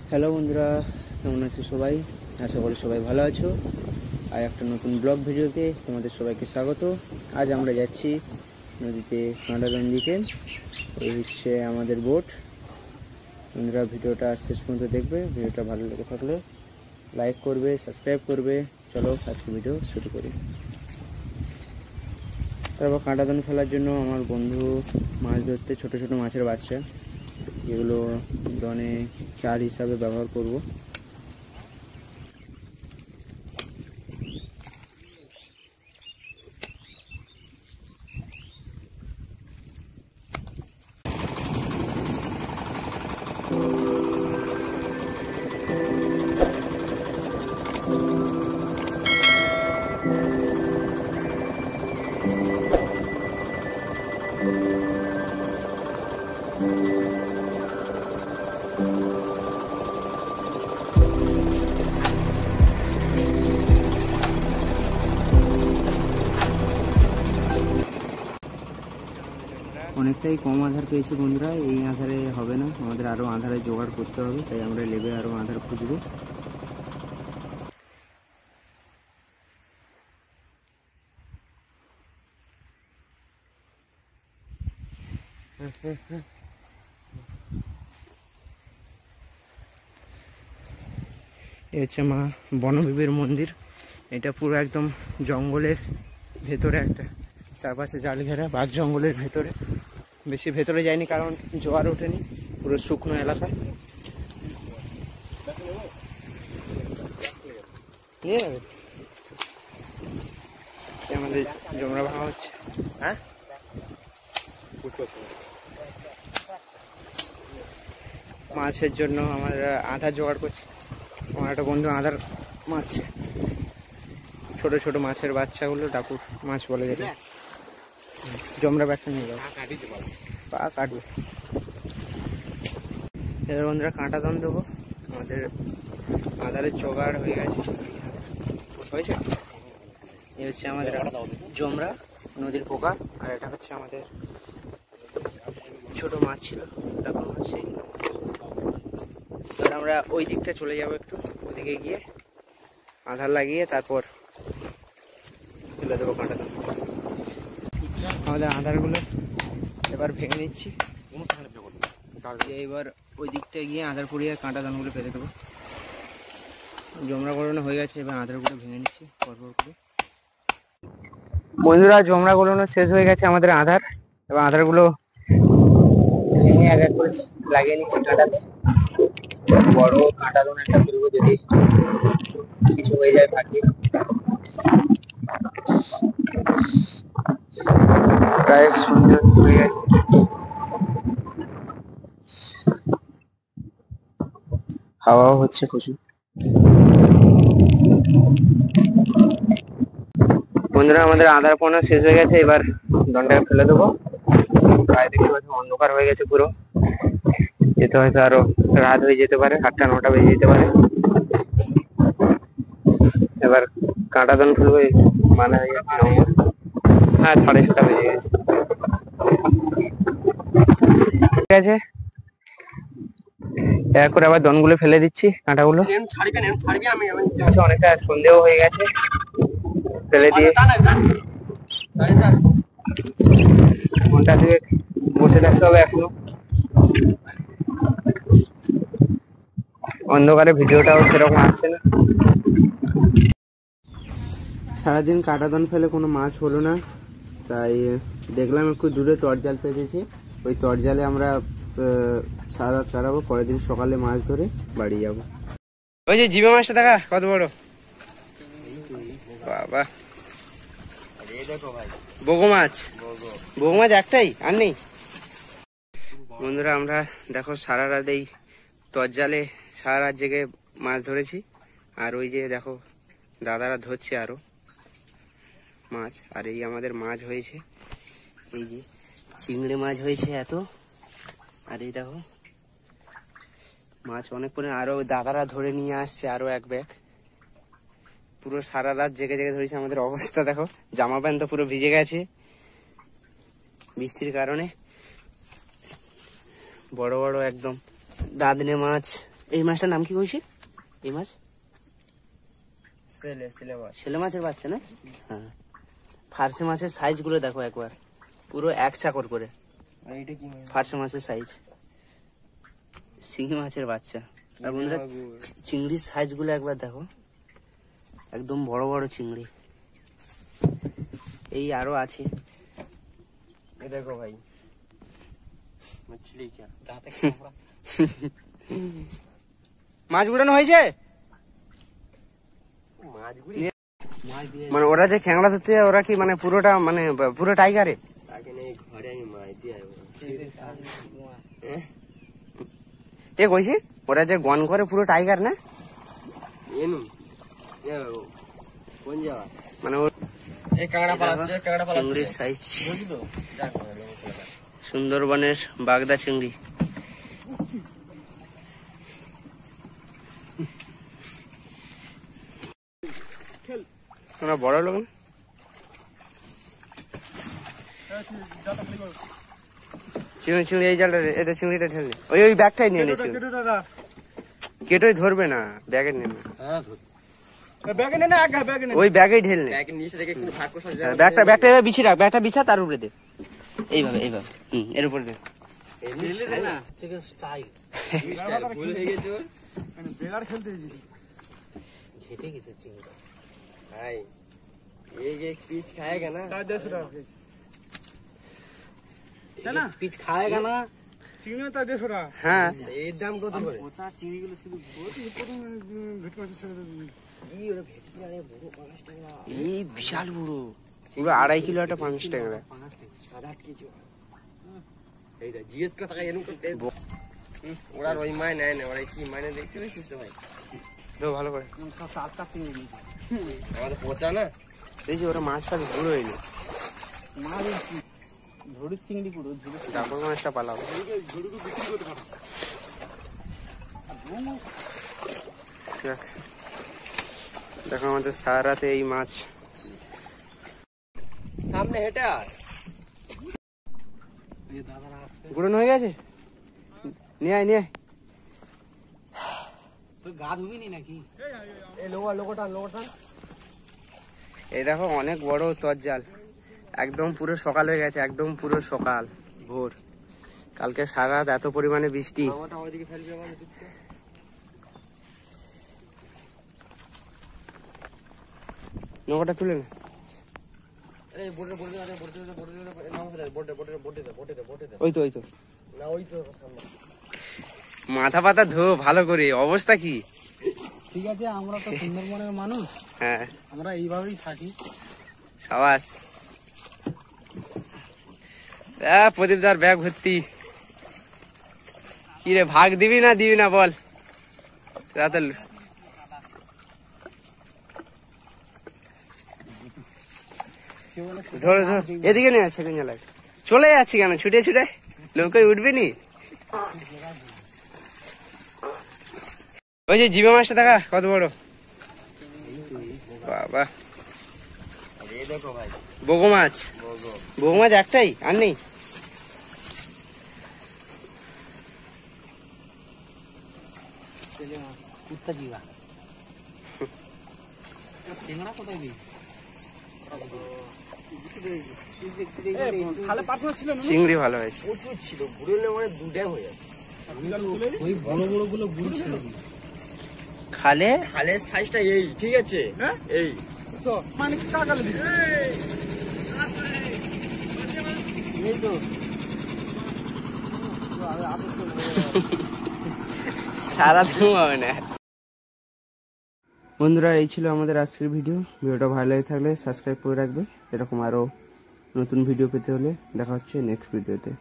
Hello বন্ধুরা, কেমন আছো সবাই? আশা করি সবাই ভালো আছো। আর একটা নতুন ব্লগ ভিডিওতে তোমাদের সবাইকে স্বাগত। আজ আমরা যাচ্ছি নদীতে কাঁটাদন দিতে। এই হচ্ছে আমাদের বোট। বন্ধুরা, ভিডিওটা শেষ পর্যন্ত দেখবে। ভিডিওটা ভালো লেগে থাকলে লাইক করবে, সাবস্ক্রাইব করবে। চলো আজকে ভিডিও শুরু করি। তারপর কাঁটাদন ফেলার জন্য আমার বন্ধু মাছ ধরতে ছোট ছোট মাছের বাচ্চা, যেগুলো দনে চার হিসাবে ব্যবহার করব। অনেকটাই কম আধার পেয়েছি বন্ধুরা। এই আধারে হবে না, আমাদের আরও আধারে জোগাড় করতে হবে, তাই আমরা লেবে আরও আধার খুঁজবো। এই হচ্ছে মা বনবিবির মন্দির। এটা পুরো একদম জঙ্গলের ভেতরে, একটা চারপাশে জাল ঘেরা, বাঘ জঙ্গলের ভেতরে। বেশি ভেতরে যায়নি কারণ জোয়ার ওঠেনি, পুরো শুকনো এলাকা। নিয়ে যাবে আমাদের জমরা ভাঙা হচ্ছে। হ্যাঁ, মাছের জন্য আমরা আধার জোগাড় করছি। আমার একটা বন্ধু আধার মারছে, ছোট ছোট মাছের বাচ্চাগুলো, ডাকুর মাছ বলে যেটা। জমরা ব্যাগটা নিয়ে যাবো, পা কাটবে। এবার বন্ধুরা কাঁটাদন দেবো। আমাদের আধারের জোগাড় হয়ে গেছে, হয়েছে। এই হচ্ছে আমাদের জমরা, নদীর পোকা। আর এটা হচ্ছে আমাদের ছোট মাছ ছিল, ডাকুর মাছ। সেইগুলো এবার আমরা ওই দিকটা চলে যাবো, একটু ওদিকে গিয়ে আধার লাগিয়ে তারপর তুলে দেবো কাঁটাদন। আমাদের আধারগুলো এবার ভেঙে নিচ্ছি। এবার ওই দিকটায় গিয়ে আধার পুড়িয়ে কাঁটাদনগুলো পেতে দেবো। জমরা গড়ানো হয়ে গেছে, এবার আধারগুলো ভেঙে নিচ্ছি পরপর করে। বন্ধুরা, জমরা গড়ানো শেষ হয়ে গেছে আমাদের আধার। এবার আধারগুলো ভেঙে এক এক করে লাগিয়ে নিচ্ছি কাঁটাতে। বড় কাঁটাদন একটা তুলবো, যদি কিছু হয়ে যায় ভাগ্যে। প্রায় সুন্দর হয়ে গেছে। হাওয়াও হচ্ছে প্রচুর। বন্ধুরা, আমাদের আধার পোনা শেষ হয়ে গেছে, এবার দনটাকে ফেলে দেবো। প্রায় দেখতে পাচ্ছি অন্ধকার হয়ে গেছে পুরো। যেতে হয়তো আরো রাত হয়ে যেতে পারে, 8টা 9টা বেজে যেতে পারে। এবার কাঁটাদন ফেলবো, মানে হয়ে গেছে। হ্যাঁ, 6:30 বেজে গেছে। ঠিক আছে, এক করে আবার দনগুলো ফেলে দিচ্ছি, কাঁটাগুলো। অনেকটা সন্দেহ হয়ে গেছে, ফেলে দিয়ে ঘন্টা দুয়েক বসে থাকতে হবে এখনো। অন্ধকারে ভিডিওটাও সেরকম আসছে না। সারাদিন কাঁটাদন ফেলে কোনো মাছ হলো না, তাই দেখলাম একটু দূরে তরজাল পেতেছি। ওই তরজালে আমরা সারা রাত কাটাবো, পরের দিন সকালে মাছ ধরে বাড়ি যাবো। ওই যে জিবে মাছটা দেখা কত বড়, বাবা। দেখো ভাই, বগো মাছ। বগো মাছ একটাই, আর নেই। বন্ধুরা, আমরা দেখো সারা রাত এই তরজালে সারা রাত জেগে মাছ ধরেছি। আর ওই যে দেখো দাদারা ধরছে আরো মাছ। আর এই আমাদের মাছ হয়েছে, এই যে চিংড়ি মাছ হয়েছে এত। আর এই দেখো মাছ অনেক পরে, আরো দাদারা ধরে নিয়ে আসছে আরো এক ব্যাগ। পুরো সারা রাত জেগে জেগে ধরেছে। আমাদের অবস্থা দেখো, জামা প্যান্ট তো পুরো ভিজে গেছে বৃষ্টির কারণে। বড় বড় একদম দাদনে মাছ। এই মাছটার নাম কি কইছি? এই মাছ ছেলে মাছের বাচ্চা না? হ্যাঁ। ফার্সে মাছের সাইজ গুলো দেখো একবার, পুরো এক চাকর করে। ফার্সে মাছের সাইজ, শিঙি মাছের বাচ্চা। আর বন্ধুরা চিংড়ির সাইজ গুলো একবার দেখো, একদম বড় বড় চিংড়ি। এই আরো আছে, দেখো ভাই মাছ গুড়ানো হয়েছে। মানে ওরা যে খ্যাংলা ধরতে যায়, ওরা কি মানে পুরোটা মানে পুরো টাইগারে? এ কইছি ওরা যে গন করে পুরো টাইগার না? মানে চিংড়ির সাইজ, সুন্দরবনের বাগদা চিংড়ি। তোমরা বড় লোক না, চিংড়ি চিংড়ি এই জালটা, এটা চিংড়িটা ঠেলে ওই ওই ব্যাগটাই নিয়ে নিয়েছিল। কেটোই ধরবে না, ব্যাগে নেবে, ওই ব্যাগেই ঢেলে। ব্যাগটা ব্যাগটা এবার বিছিয়ে রাখ, ব্যাগটা বিছা তার উপরে দে, এইভাবে এইভাবে, এর উপরে দে। पिच खाएगा ना, पिच खाएगा ना চিংড়ি তা 150 টাকা। হ্যাঁ এর দাম কত করে? ওটা চিংড়ি গুলো শুধু ভেট মাছ ছেড়ে দেবে। এই ওটা ভেট আরে বড় 50 টাকা, এই বিশাল বড়, পুরো 2.5 কিলো একটা 50 টাকা, 7-8 কেজি। এইটা জিএস কত টাকা এরকম করতে? ওরা ওই মাছ নেয় না, ওরা কি মাছ দেখতে পেয়েছিস তো ভাই? তো ভালো করে 7-8টা চিংড়ি আমাদের পচা না, এই যে ওরা মাছ পাল ঘুরে হইলো, মাছ ঝড়ির চিংড়ি পুরো ডাবল মাছটা পালাও। দেখো আমাদের সারা রাতে এই মাছ সামনে হেঁটে গুড়ন হয়ে গেছে, নিয়ে আয় নিয়ে আয়। গা ধুবি নি নাকি? এই দেখো অনেক বড় তরজাল, একদম পুরো সকাল হয়ে গেছে, একদম পুরো সকাল ভোর। কালকে সারা রাত এত পরিমাণে বৃষ্টি। নৌকাটা তুলে না, ওই তো ওই তো মাথা পাতা ধো ভালো করে, অবস্থা কি? ঠিক আছে, আমরা তো সুন্দরবনের মানুষ, হ্যাঁ আমরা এইভাবেই থাকি। সাবাস। প্রদীপ দার ব্যাগ ভর্তি। কি রে ভাগ দিবি না বল? রাতে ধর ধর, এদিকে নিয়ে আছে কেন, চলে যাচ্ছি কেন ছুটে ছুটে, নৌকে উঠবি নি? ওই যে জিবে মাছটা দেখা কত বড়, বাবা। দেখো ভাই বগো মাছ, বগো মাছ একটাই আর নেই। চিংড়ি ভালো হয়েছে, প্রচুর ছিল, ঘুরে মানে দুটাই হয়ে যাবে। ওই বড় বড় গুলো গুড় ছিল খালে, খালের সাইজটা এই, ঠিক আছে এই মানে সারা দিন হবে না। বন্ধুরা এই ছিল আমাদের আজকের ভিডিওটা ভালো লাগে থাকলে সাবস্ক্রাইব করে রাখবে। এরকম আরো নতুন ভিডিও পেতে হলে দেখা হচ্ছে নেক্সট ভিডিওতে।